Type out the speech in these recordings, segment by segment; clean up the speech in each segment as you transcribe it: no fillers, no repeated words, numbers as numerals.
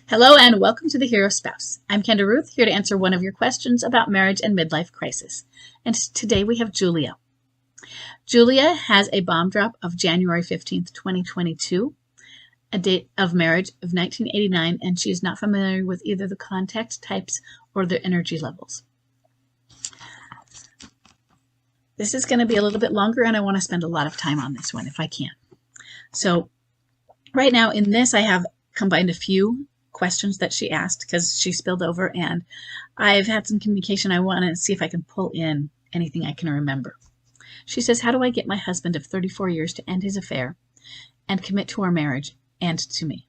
Hello and welcome to The Hero Spouse. I'm Kenda Ruth, here to answer one of your questions about marriage and midlife crisis. And today we have Julia. Julia has a bomb drop of January 15th, 2022, a date of marriage of 1989, and she is not familiar with either the contact types or the energy levels. This is going to be a little bit longer, and I want to spend a lot of time on this one if I can. So right now in this, I have combined a few questions that she asked because she spilled over, and I've had some communication. I want to see if I can pull in anything I can remember. She says, how do I get my husband of 34 years to end his affair and commit to our marriage and to me?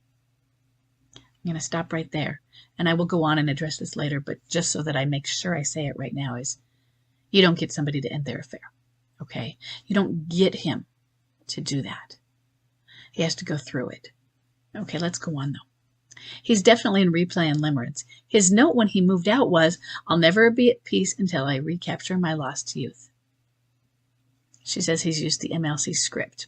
I'm going to stop right there, and I will go on and address this later, but just so that I make sure I say it right now is you don't get somebody to end their affair, okay? You don't get him to do that. He has to go through it. Okay, let's go on though. He's definitely in replay and limerence. His note when he moved out was, I'll never be at peace until I recapture my lost youth. She says he's used the MLC script.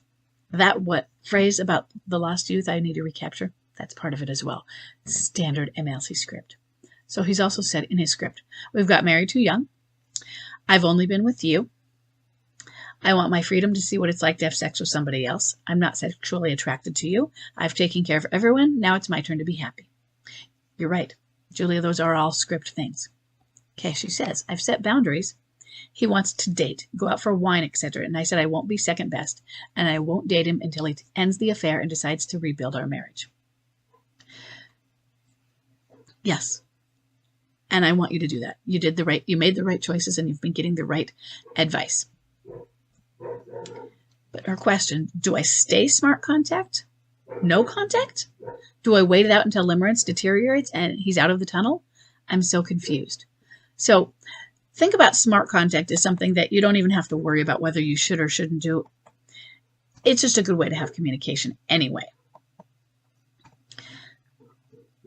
That phrase about the lost youth I need to recapture, that's part of it as well. Standard MLC script. So he's also said in his script, we've got married too young. I've only been with you. I want my freedom to see what it's like to have sex with somebody else. I'm not sexually attracted to you. I've taken care of everyone. Now it's my turn to be happy. You're right, Julia, those are all script things. Okay, she says, I've set boundaries. He wants to date, go out for wine, etc. And I said I won't be second best, and I won't date him until he ends the affair and decides to rebuild our marriage. Yes. And I want you to do that. You made the right choices, and you've been getting the right advice. But her question, do I stay smart contact? No contact? Do I wait it out until limerence deteriorates and he's out of the tunnel? I'm so confused. So think about smart contact as something that you don't even have to worry about whether you should or shouldn't do. It's just a good way to have communication anyway.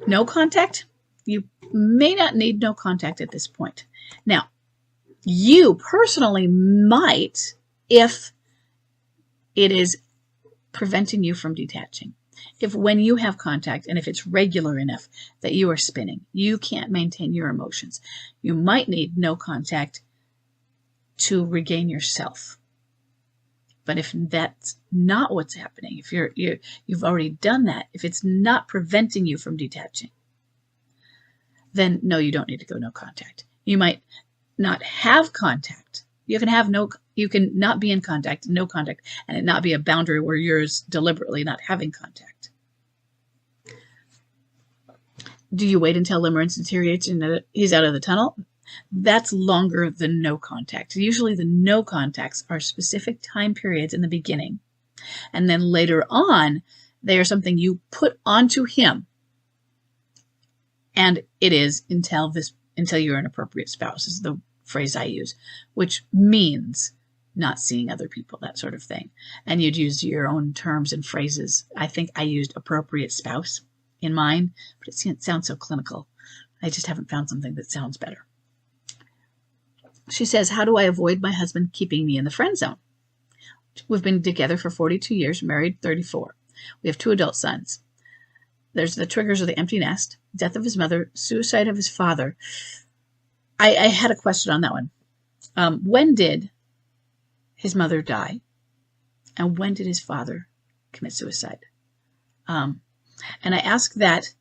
No contact? You may not need no contact at this point. Now, you personally might, if it is preventing you from detaching. If when you have contact and if it's regular enough that you are spinning, you can't maintain your emotions. You might need no contact to regain yourself. But if that's not what's happening, if you've already done that, if it's not preventing you from detaching, then no, you don't need to go no contact. You might not have contact. You can not be in contact, no contact, and it not be a boundary where you're deliberately not having contact. Do you wait until limerence deteriorates and he's out of the tunnel? That's longer than no contact. Usually the no contacts are specific time periods in the beginning. And then later on, they are something you put onto him. And it is until you're an appropriate spouse is the phrase I use, which means not seeing other people, that sort of thing. And you'd use your own terms and phrases. I think I used appropriate spouse in mine, but it sounds so clinical. I just haven't found something that sounds better. She says, how do I avoid my husband keeping me in the friend zone? We've been together for 42 years, married 34. We have 2 adult sons. There's the triggers of the empty nest, death of his mother, suicide of his father. I had a question on that one. When did his mother die? And when did his father commit suicide? And I ask that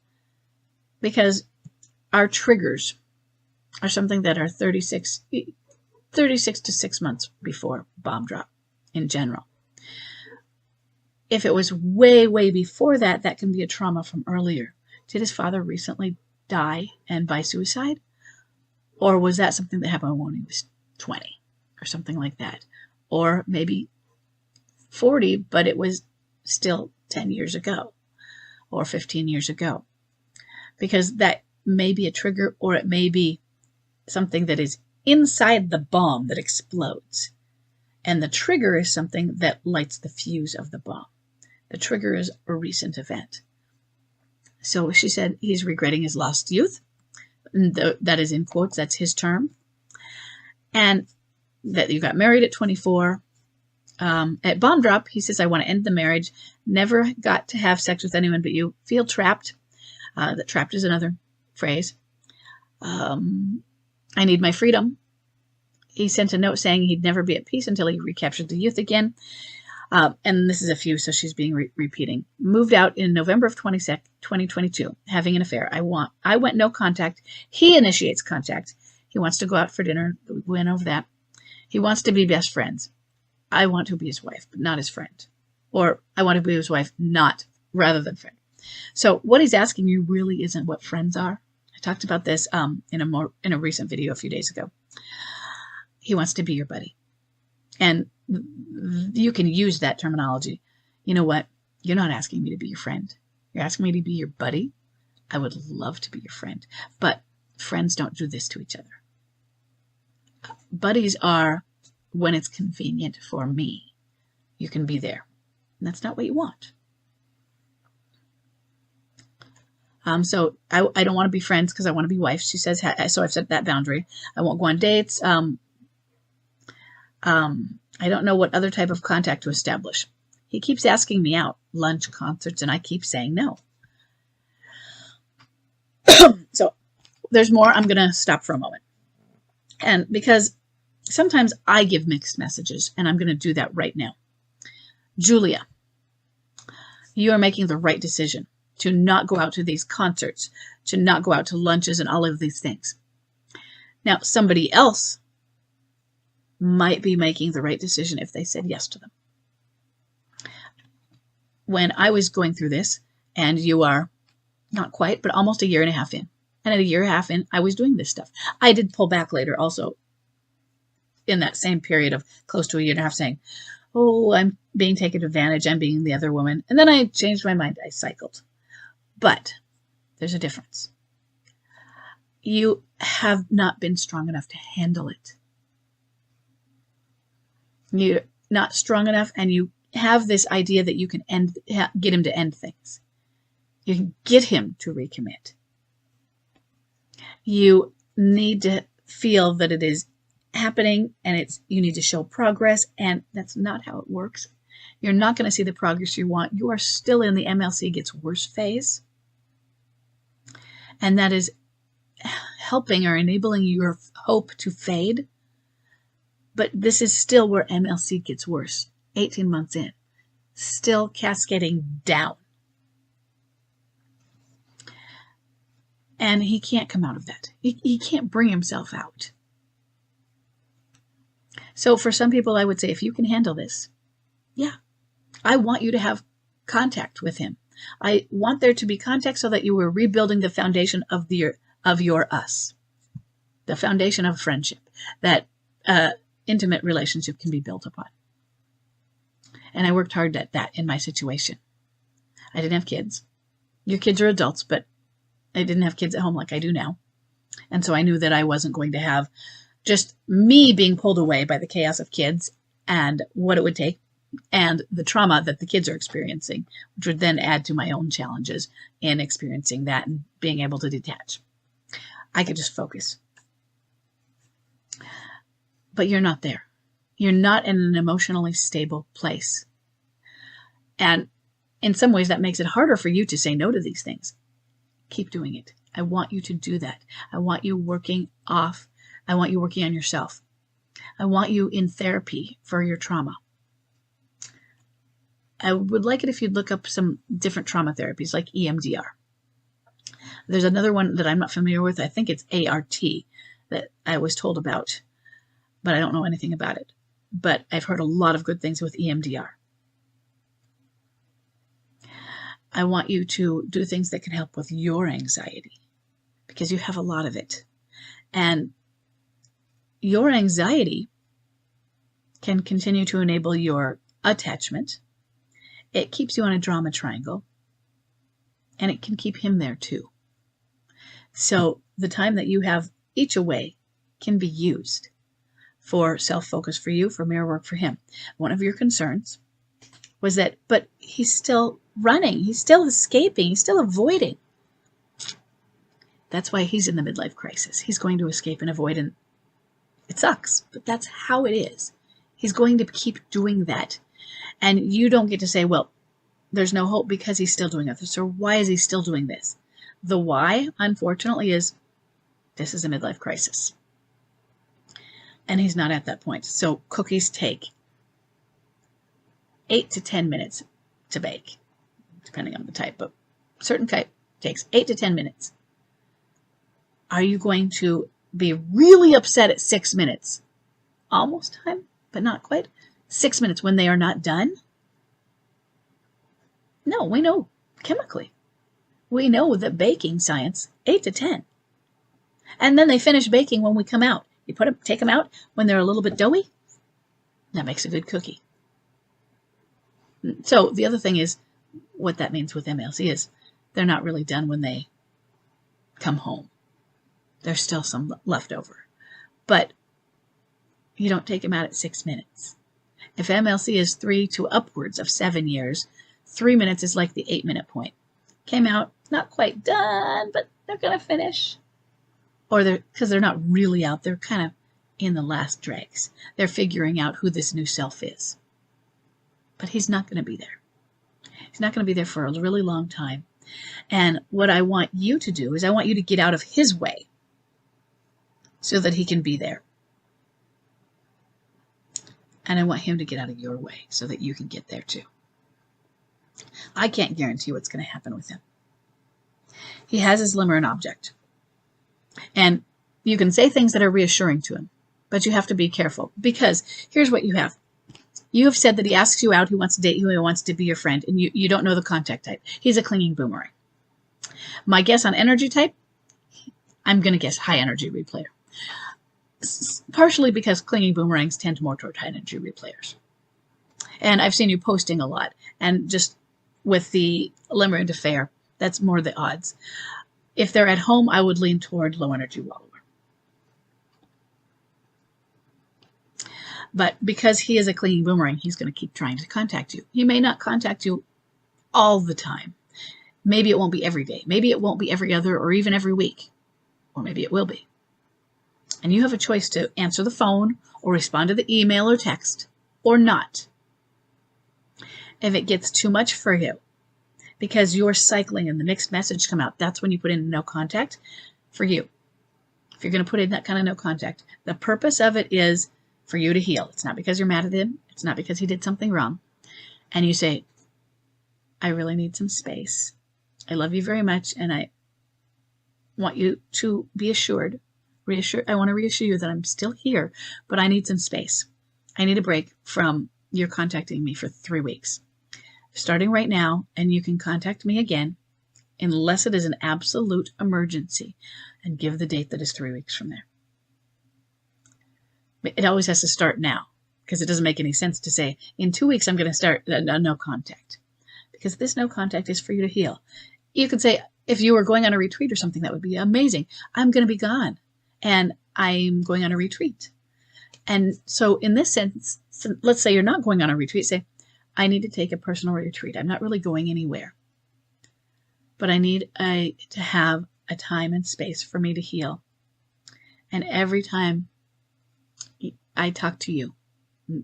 because our triggers are something that are 36 to 6 months before bomb drop in general. If it was way, way before that, that can be a trauma from earlier. Did his father recently die and by suicide? Or was that something that happened when he was 20 or something like that? Or maybe 40, but it was still 10 years ago or 15 years ago. Because that may be a trigger, or it may be something that is inside the bomb that explodes. And the trigger is something that lights the fuse of the bomb. The trigger is a recent event. So she said he's regretting his lost youth. That is in quotes, that's his term. And that you got married at 24. At bomb drop, he says, I want to end the marriage. Never got to have sex with anyone but you. Feel trapped. That trapped is another phrase. I need my freedom. He sent a note saying he'd never be at peace until he recaptured the youth again. And this is a few, so she's being repeating. Moved out in November of 2022, having an affair. I went no contact. He initiates contact. He wants to go out for dinner. We went over that. He wants to be best friends. I want to be his wife, but not his friend. Or I want to be his wife, not rather than friend. So what he's asking you really isn't what friends are. I talked about this in a recent video a few days ago. He wants to be your buddy. And you can use that terminology. You know what? You're not asking me to be your friend. You're asking me to be your buddy. I would love to be your friend. But friends don't do this to each other. Buddies are when it's convenient for me. You can be there. And that's not what you want. So I don't want to be friends because I want to be wife. She says, so I've set that boundary. I won't go on dates. I don't know what other type of contact to establish. He keeps asking me out, lunch, concerts, and I keep saying no. So there's more. I'm going to stop for a moment. And because sometimes I give mixed messages, and I'm going to do that right now. Julia, you are making the right decision to not go out to these concerts, to not go out to lunches and all of these things. Now, somebody else might be making the right decision if they said yes to them. When I was going through this, and you are not quite, but almost a year and a half in, and at a year and a half in, I was doing this stuff. I did pull back later also in that same period of close to a year and a half saying, oh, I'm being taken advantage, I'm being the other woman. And then I changed my mind, I cycled. But there's a difference. You have not been strong enough to handle it. You're not strong enough, and you have this idea that you can get him to end things. You can get him to recommit. You need to feel that it is happening, and you need to show progress, and that's not how it works. You're not going to see the progress you want. You are still in the MLC gets worse phase, and that is helping or enabling your hope to fade. But this is still where MLC gets worse, 18 months in, still cascading down. And he can't come out of that. He can't bring himself out. So for some people, I would say, if you can handle this, yeah, I want you to have contact with him. I want there to be contact so that you were rebuilding the foundation of your us, the foundation of friendship, that intimate relationship can be built upon. And I worked hard at that in my situation. I didn't have kids. Your kids are adults, but I didn't have kids at home like I do now. And so I knew that I wasn't going to have just me being pulled away by the chaos of kids and what it would take and the trauma that the kids are experiencing, which would then add to my own challenges in experiencing that and being able to detach. I could just focus. But you're not there. You're not in an emotionally stable place. And in some ways, that makes it harder for you to say no to these things. Keep doing it. I want you to do that. I want you working on yourself. I want you in therapy for your trauma. I would like it if you'd look up some different trauma therapies like EMDR. There's another one that I'm not familiar with. I think it's S.M.A.R.T that I was told about, but I don't know anything about it. But I've heard a lot of good things with EMDR. I want you to do things that can help with your anxiety because you have a lot of it. And your anxiety can continue to enable your attachment. It keeps you on a drama triangle, and it can keep him there too. So the time that you have each away can be used for self-focus for you, for mirror work for him. One of your concerns was that, but he's still running, he's still escaping, he's still avoiding. That's why he's in the midlife crisis. He's going to escape and avoid, and it sucks, but that's how it is. He's going to keep doing that. And you don't get to say, well, there's no hope because he's still doing this, or why is he still doing this? The why, unfortunately, is this is a midlife crisis. And he's not at that point. So cookies take 8 to 10 minutes to bake, depending on the type, but certain type takes 8 to 10 minutes. Are you going to be really upset at 6 minutes? Almost time, but not quite. 6 minutes when they are not done? No, we know chemically. We know that baking science, 8 to 10. And then they finish baking when we come out. You take them out when they're a little bit doughy. That makes a good cookie. So the other thing is, what that means with MLC is they're not really done when they come home. There's still some left over. But you don't take them out at 6 minutes. If MLC is 3 to upwards of 7 years, 3 minutes is like the 8-minute point. Came out, not quite done, but they're going to finish. Or because they're not really out, they're kind of in the last dregs. They're figuring out who this new self is. But he's not going to be there. He's not going to be there for a really long time. And what I want you to do is I want you to get out of his way so that he can be there. And I want him to get out of your way so that you can get there too. I can't guarantee what's going to happen with him. He has his limerence object. And you can say things that are reassuring to him, but you have to be careful because here's what you have. You have said that he asks you out, he wants to date you, he wants to be your friend, and you don't know the contact type. He's a clinging boomerang. My guess on energy type, I'm going to guess high energy replayer. Partially because clinging boomerangs tend more toward high energy replayers. And I've seen you posting a lot, and just with the limerence affair, that's more the odds. If they're at home, I would lean toward low energy wallower. But because he is a clinging boomerang, he's going to keep trying to contact you. He may not contact you all the time. Maybe it won't be every day. Maybe it won't be every other or even every week. Or maybe it will be. And you have a choice to answer the phone or respond to the email or text or not. If it gets too much for you, because you're cycling and the mixed message come out, that's when you put in no contact for you. If you're going to put in that kind of no contact, the purpose of it is for you to heal. It's not because you're mad at him. It's not because he did something wrong. And you say, I really need some space. I love you very much, and I want you to be assured. I want to reassure you that I'm still here, but I need some space. I need a break from your contacting me for 3 weeks. Starting right now, and you can contact me again unless it is an absolute emergency, and give the date that is 3 weeks from there. It always has to start now, because it doesn't make any sense to say, in 2 weeks I'm going to start no contact, because this no contact is for you to heal. You could say, if you were going on a retreat or something, that would be amazing. I'm going to be gone, and I'm going on a retreat. And so in this sense, let's say you're not going on a retreat, say, I need to take a personal retreat. I'm not really going anywhere, but I need to have a time and space for me to heal. And every time I talk to you,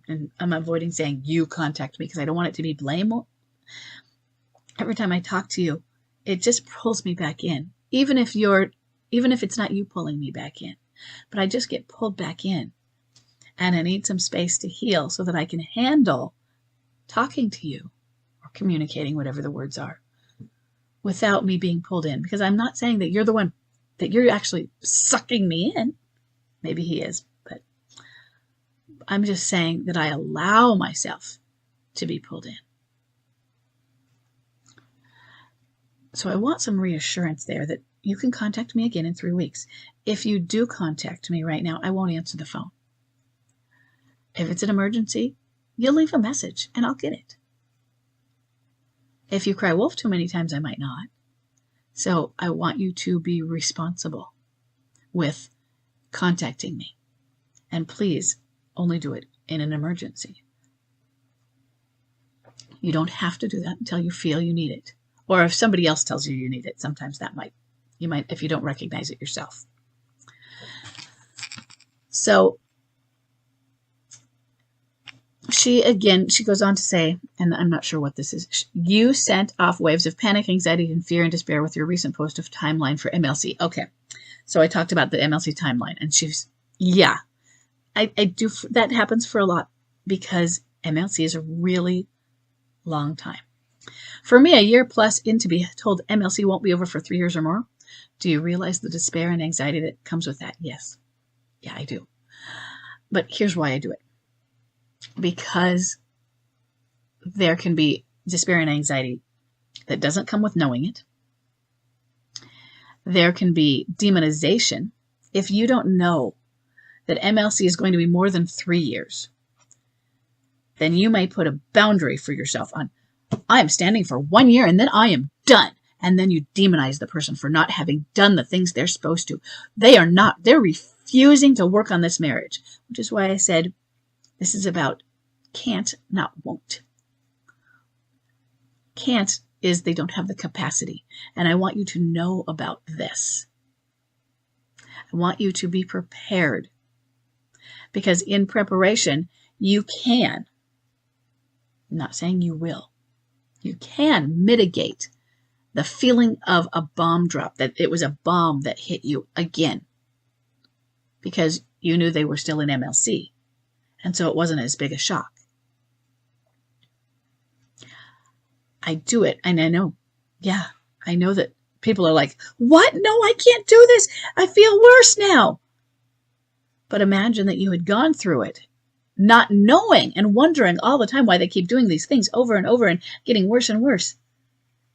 and I'm avoiding saying you contact me because I don't want it to be blame. Every time I talk to you, it just pulls me back in. Even if it's not you pulling me back in, but I just get pulled back in, and I need some space to heal so that I can handle talking to you or communicating, whatever the words are, without me being pulled in. Because I'm not saying that you're the one, that you're actually sucking me in. Maybe he is, but I'm just saying that I allow myself to be pulled in. So I want some reassurance there that you can contact me again in 3 weeks. If you do contact me right now, I won't answer the phone. If it's an emergency, you'll leave a message and I'll get it. If you cry wolf too many times, I might not. So I want you to be responsible with contacting me. And please only do it in an emergency. You don't have to do that until you feel you need it. Or if somebody else tells you you need it, sometimes you might if you don't recognize it yourself. So she goes on to say, and I'm not sure what this is. You sent off waves of panic, anxiety, and fear and despair with your recent post of timeline for MLC. Okay. So I talked about the MLC timeline, and she's, yeah, I do. That happens for a lot because MLC is a really long time. For me, a year plus in to be told MLC won't be over for 3 years or more. Do you realize the despair and anxiety that comes with that? Yes. Yeah, I do. But here's why I do it. Because there can be despair and anxiety that doesn't come with knowing it. There can be demonization. If you don't know that MLC is going to be more than 3 years, then you may put a boundary for yourself on, I am standing for 1 year and then I am done. And then you demonize the person for not having done the things they're supposed to. They're refusing to work on this marriage, which is why I said this is about can't, not won't. Can't is they don't have the capacity. And I want you to know about this. I want you to be prepared. Because in preparation, you can, I'm not saying you will, you can mitigate the feeling of a bomb drop, that it was a bomb that hit you again. Because you knew they were still in MLC. And so it wasn't as big a shock. I do it, and I know, I know that people are like, what? No, I can't do this. I feel worse now. But imagine that you had gone through it, not knowing and wondering all the time why they keep doing these things over and over and getting worse and worse.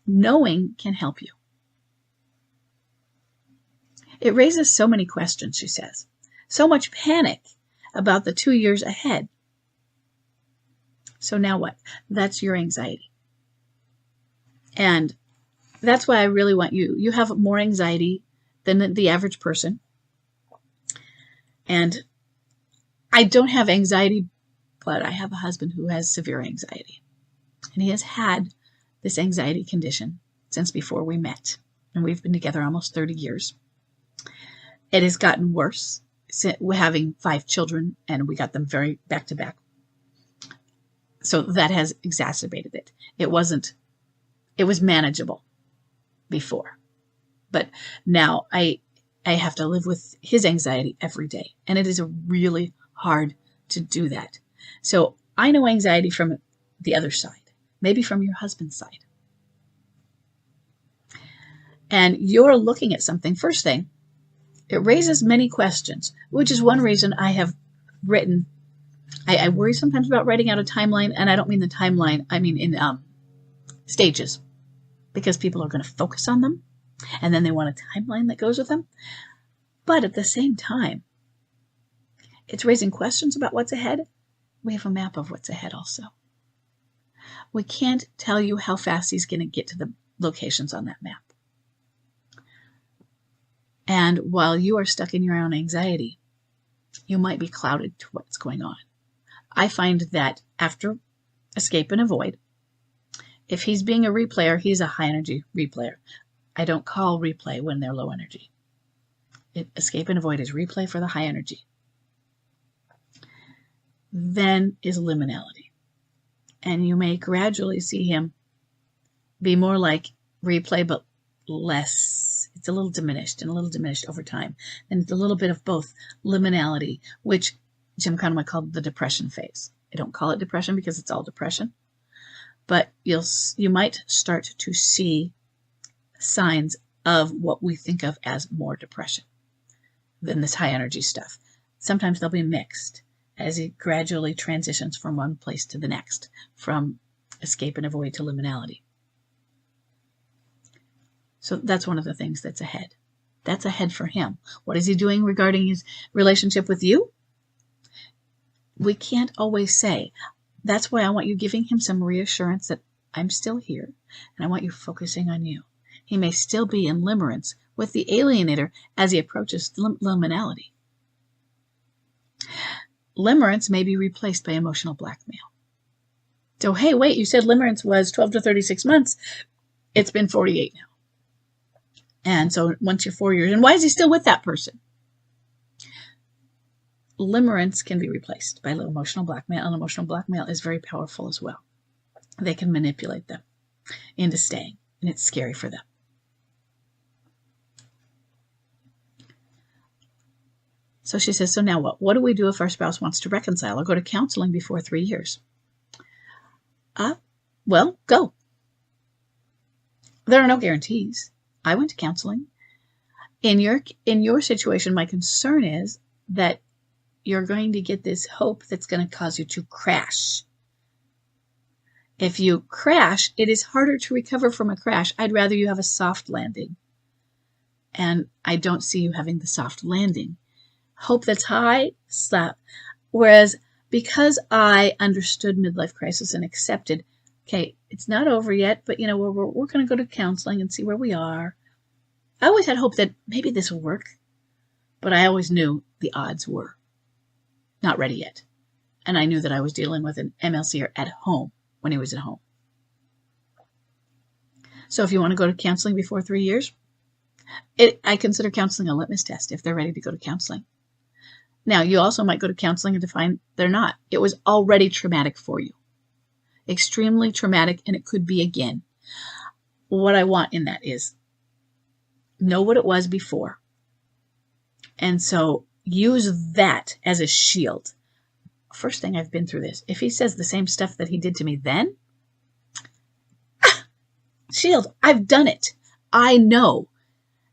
Knowing can help you. It raises so many questions, she says. So much panic about the 2 years ahead. So now what? That's your anxiety. And that's why I really want you have more anxiety than the average person. And I don't have anxiety, but I have a husband who has severe anxiety. And he has had this anxiety condition since before we met. And we've been together almost 30 years. It has gotten worse. We're having 5 children, and we got them very back to back. So that has exacerbated it. It was manageable before. But now I have to live with his anxiety every day. And it is really hard to do that. So I know anxiety from the other side, maybe from your husband's side. And you're looking at something, first thing, it raises many questions, which is one reason I have written, I worry sometimes about writing out a timeline, and I don't mean the timeline, I mean in stages, because people are going to focus on them, and then they want a timeline that goes with them. But at the same time, it's raising questions about what's ahead. We have a map of what's ahead also. We can't tell you how fast he's going to get to the locations on that map. And while you are stuck in your own anxiety, you might be clouded to what's going on. I find that after escape and avoid, if he's being a replayer, he's a high energy replayer. I don't call replay when they're low energy. Escape and avoid is replay for the high energy. Then is liminality. And you may gradually see him be more like replay, but less. It's a little diminished and a little diminished over time. And it's a little bit of both liminality, which Jim Conway called the depression phase. I don't call it depression because it's all depression. But you might start to see signs of what we think of as more depression than this high energy stuff. Sometimes they'll be mixed as it gradually transitions from one place to the next, from escape and avoid to liminality. So that's one of the things that's ahead. That's ahead for him. What is he doing regarding his relationship with you? We can't always say. That's why I want you giving him some reassurance that I'm still here, and I want you focusing on you. He may still be in limerence with the alienator as he approaches liminality. Limerence may be replaced by emotional blackmail. So, hey, wait, you said limerence was 12 to 36 months. It's been 48 now. And so once you're 4 years, and why is he still with that person? limerence can be replaced by emotional blackmail, and emotional blackmail is very powerful as well. They can manipulate them into staying, and it's scary for them. So she says, so now what? What do we do if our spouse wants to reconcile or go to counseling before 3 years? Well, go. There are no guarantees. I went to counseling. In your situation, my concern is that you're going to get this hope that's going to cause you to crash. If you crash, it is harder to recover from a crash. I'd rather you have a soft landing. And I don't see you having the soft landing. Hope that's high, slap. Whereas because I understood midlife crisis and accepted, okay, it's not over yet, but we're going to go to counseling and see where we are. I always had hope that maybe this will work, but I always knew the odds were not ready yet. And I knew that I was dealing with an MLCer at home when he was at home. So if you want to go to counseling before 3 years, I consider counseling a litmus test if they're ready to go to counseling. Now, you also might go to counseling and find they're not. It was already traumatic for you. Extremely traumatic, and it could be again. What I want in that is know what it was before. And so use that as a shield. First thing, I've been through this. If he says the same stuff that he did to me then, shield, I've done it. I know.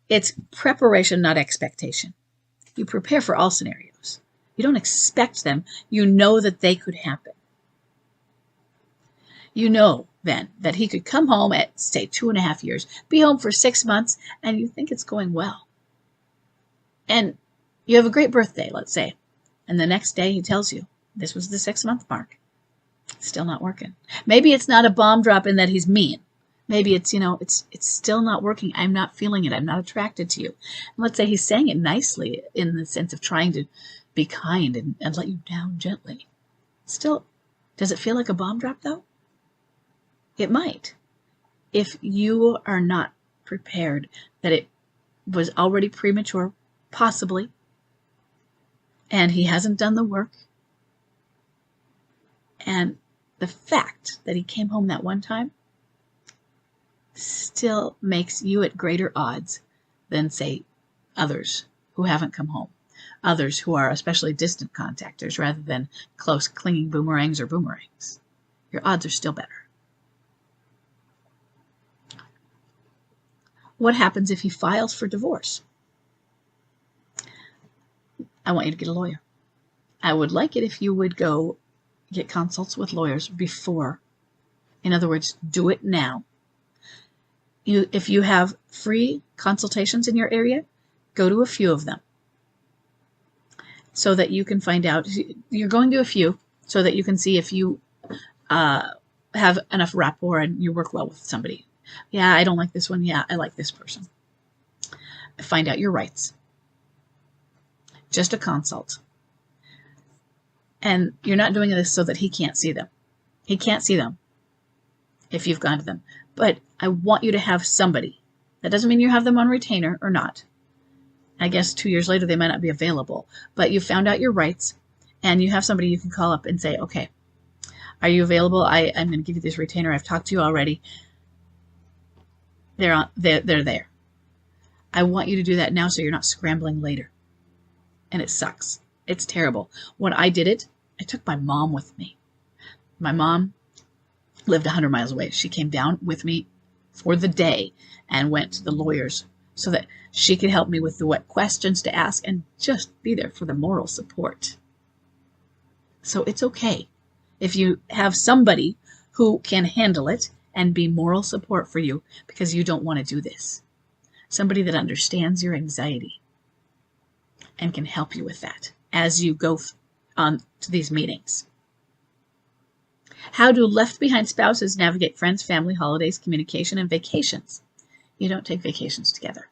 It's preparation, not expectation. You prepare for all scenarios. You don't expect them. You know that they could happen. You know then that he could come home at, say, 2.5 years, be home for 6 months, and you think it's going well. And you have a great birthday, let's say, and the next day he tells you, this was the 6-month mark. Still not working. Maybe it's not a bomb drop in that he's mean. Maybe it's, it's still not working. I'm not feeling it. I'm not attracted to you. And let's say he's saying it nicely in the sense of trying to be kind and let you down gently. Still, does it feel like a bomb drop though? It might. If you are not prepared that it was already premature, possibly, and he hasn't done the work, and the fact that he came home that one time still makes you at greater odds than, say, others who haven't come home. Others who are especially distant contactors rather than close clinging boomerangs or boomerangs. Your odds are still better. What happens if he files for divorce? I want you to get a lawyer. I would like it if you would go get consults with lawyers before. In other words, do it now. If you have free consultations in your area, go to a few of them so that you can find out. You're going to a few so that you can see if you have enough rapport and you work well with somebody. Yeah, I don't like this one. Yeah, I like this person. Find out your rights. Just a consult. And you're not doing this so that he can't see them. He can't see them if you've gone to them. But I want you to have somebody. That doesn't mean you have them on retainer or not. I guess 2 years later they might not be available. But you found out your rights, and you have somebody you can call up and say, okay, are you available? I'm going to give you this retainer. I've talked to you already. They're there. I want you to do that now so you're not scrambling later. And it sucks. It's terrible. When I did it, I took my mom with me. My mom lived 100 miles away. She came down with me for the day and went to the lawyers so that she could help me with the what questions to ask and just be there for the moral support. So it's okay if you have somebody who can handle it and be moral support for you because you don't want to do this. Somebody that understands your anxiety and can help you with that as you go on to these meetings. How do left behind spouses navigate friends, family, holidays, communication, and vacations? You don't take vacations together.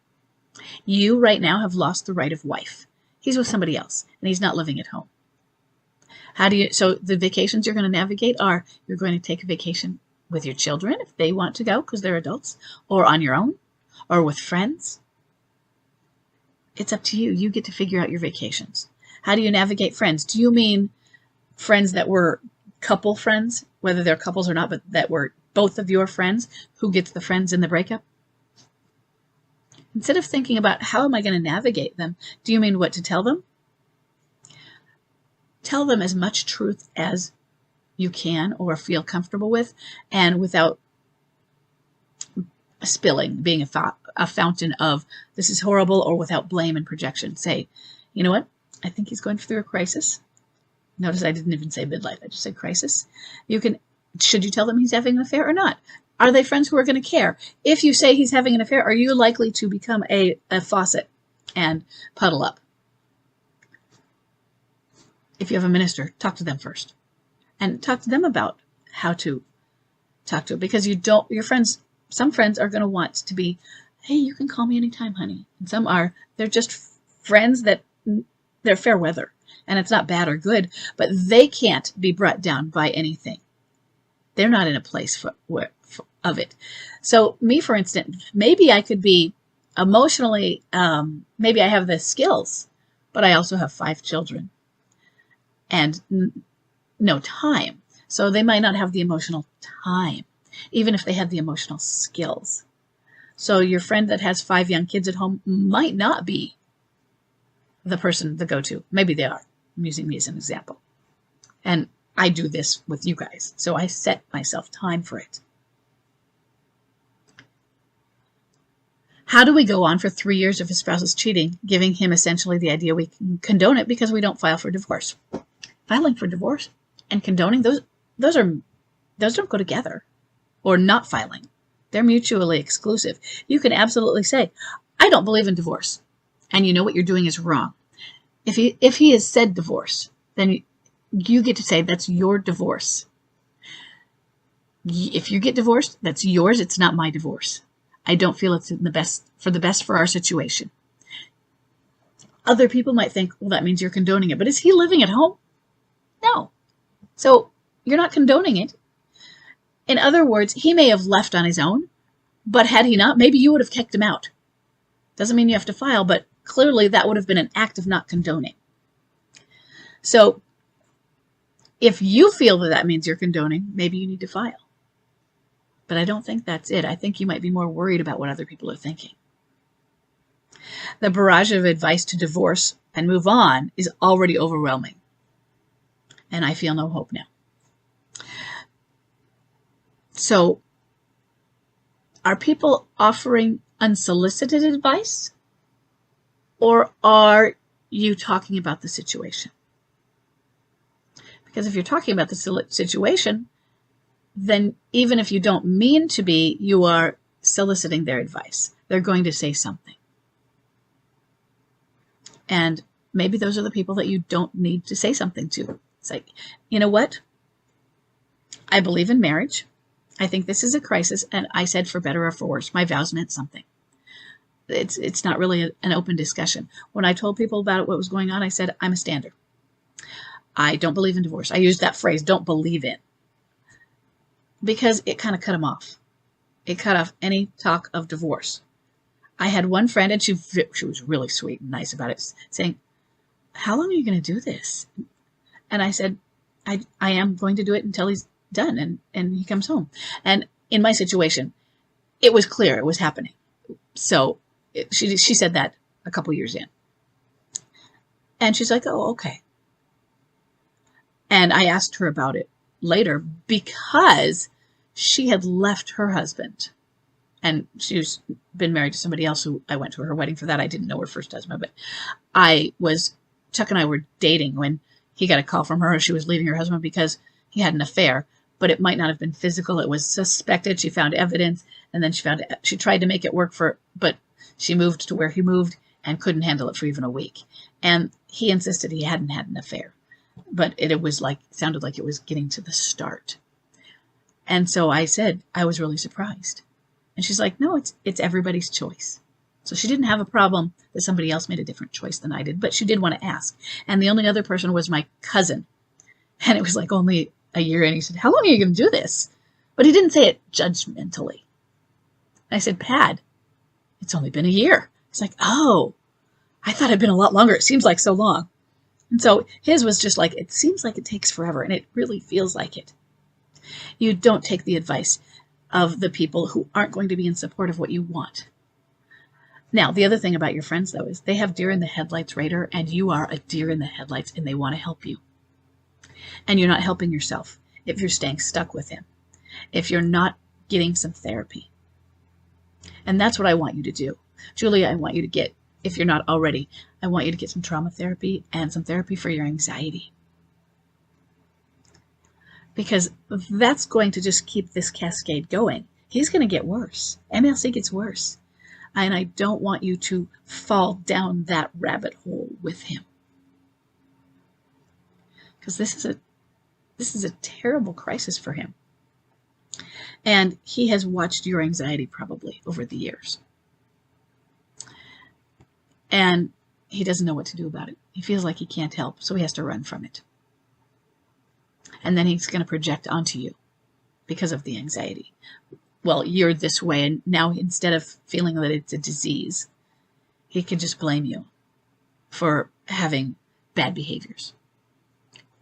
You right now have lost the right of wife. He's with somebody else and he's not living at home. So the vacations you're going to navigate are, you're going to take a vacation with your children if they want to go because they're adults, or on your own, or with friends. It's up to you. You get to figure out your vacations. How do you navigate friends? Do you mean friends that were couple friends, whether they're couples or not, but that were both of your friends? Who gets the friends in the breakup? Instead of thinking about how am I going to navigate them, do you mean what to tell them? Tell them as much truth as you can or feel comfortable with, and without spilling, being a fountain of this is horrible, or without blame and projection. Say, you know what? I think he's going through a crisis. Notice I didn't even say midlife. I just said crisis. Should you tell them he's having an affair or not? Are they friends who are going to care? If you say he's having an affair, are you likely to become a faucet and puddle up? If you have a minister, talk to them first. And talk to them about how to talk to it. Because some friends are going to want to be, hey, you can call me anytime, honey. And they're just friends that they're fair weather. And it's not bad or good, but they can't be brought down by anything. They're not in a place of it. So me, for instance, maybe I could be emotionally, maybe I have the skills, but I also have 5 children and no time. So they might not have the emotional time, even if they had the emotional skills. So your friend that has 5 young kids at home might not be the person to go to. Maybe they are. I'm using me as an example. And I do this with you guys. So I set myself time for it. How do we go on for 3 years if his spouse is cheating, giving him essentially the idea we can condone it because we don't file for divorce? Filing for divorce and condoning, those don't go together. Or not filing. They're mutually exclusive. You can absolutely say, I don't believe in divorce. And you know what you're doing is wrong. If he has said divorce, then you get to say that's your divorce. If you get divorced, that's yours. It's not my divorce. I don't feel it's the best for our situation. Other people might think, well, that means you're condoning it. But is he living at home? No. So you're not condoning it. In other words, he may have left on his own, but had he not, maybe you would have kicked him out. Doesn't mean you have to file, but clearly that would have been an act of not condoning. So if you feel that means you're condoning, maybe you need to file. But I don't think that's it. I think you might be more worried about what other people are thinking. The barrage of advice to divorce and move on is already overwhelming. And I feel no hope now. So, are people offering unsolicited advice? Or are you talking about the situation? Because if you're talking about the situation, then even if you don't mean to be, you are soliciting their advice. They're going to say something. And maybe those are the people that you don't need to say something to. It's like, you know what? I believe in marriage. I think this is a crisis, and I said for better or for worse, my vows meant something. It's not really an open discussion. When I told people about what was going on, I said, I'm a stander. I don't believe in divorce. I used that phrase, don't believe in, because it kind of cut them off. It cut off any talk of divorce. I had one friend, and she was really sweet and nice about it, saying, how long are you going to do this? And I said, I am going to do it until he's done and he comes home. And in my situation, it was clear it was happening. So she said that a couple years in. And she's like, oh, okay. And I asked her about it later because she had left her husband. And she's been married to somebody else who I went to her wedding for that. I didn't know her first husband, but Chuck and I were dating when he got a call from her. She was leaving her husband because he had an affair, but it might not have been physical. It was suspected. She found evidence, and then she tried to make it work but she moved to where he moved and couldn't handle it for even a week. And he insisted he hadn't had an affair, but it sounded like it was getting to the start. And so I said, I was really surprised. And she's like, no, it's everybody's choice. So she didn't have a problem that somebody else made a different choice than I did, but she did want to ask. And the only other person was my cousin. And it was like only a year in. He said, how long are you going to do this? But he didn't say it judgmentally. I said, Pad, it's only been a year. He's like, oh, I thought it'd been a lot longer. It seems like so long. And so his was just like, it seems like it takes forever, and it really feels like it. You don't take the advice of the people who aren't going to be in support of what you want. Now, the other thing about your friends, though, is they have deer in the headlights radar, and you are a deer in the headlights, and they want to help you. And you're not helping yourself if you're staying stuck with him, if you're not getting some therapy. And that's what I want you to do. Julia, I want you to get, if you're not already, I want you to get some trauma therapy and some therapy for your anxiety. Because that's going to just keep this cascade going. He's going to get worse. MLC gets worse. And I don't want you to fall down that rabbit hole with him. Because this is a terrible crisis for him. And he has watched your anxiety probably over the years. And he doesn't know what to do about it. He feels like he can't help, so he has to run from it. And then he's going to project onto you because of the anxiety. Well, you're this way, and now instead of feeling that it's a disease, he can just blame you for having bad behaviors.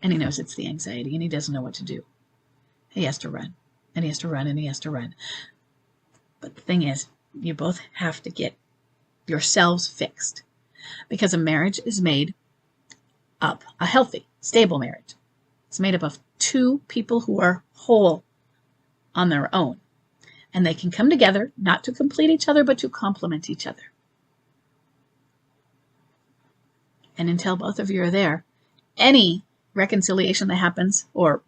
And he knows it's the anxiety, and he doesn't know what to do. He has to run, and he has to run, and he has to run. But the thing is, you both have to get yourselves fixed, because a marriage is made up, a healthy, stable marriage. It's made up of two people who are whole on their own. And they can come together, not to complete each other, but to complement each other. And until both of you are there, any reconciliation that happens, or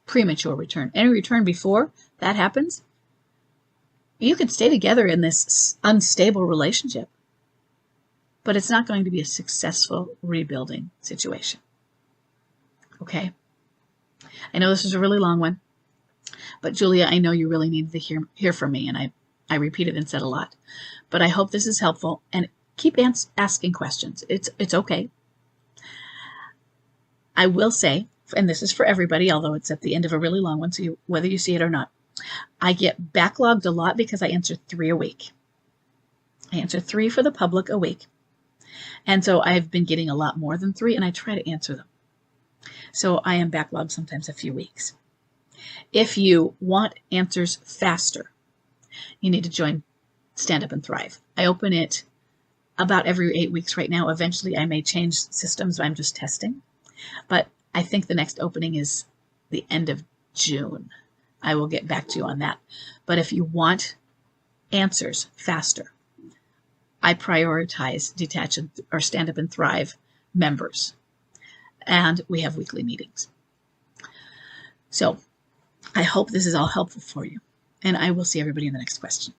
premature return, any return before that happens, you can stay together in this unstable relationship, but it's not going to be a successful rebuilding situation. Okay? I know this is a really long one. But Julia, I know you really needed to hear from me, and I repeated and said a lot. But I hope this is helpful, and keep asking questions. It's okay. I will say, and this is for everybody, although it's at the end of a really long one, so whether you see it or not, I get backlogged a lot because I answer 3 a week. I answer 3 for the public a week. And so I've been getting a lot more than 3, and I try to answer them. So I am backlogged sometimes a few weeks. If you want answers faster, you need to join Stand Up and Thrive. I open it about every 8 weeks right now. Eventually, I may change systems. I'm just testing. But I think the next opening is the end of June. I will get back to you on that. But if you want answers faster, I prioritize Detach or Stand Up and Thrive members. And we have weekly meetings. So I hope this is all helpful for you, and I will see everybody in the next question.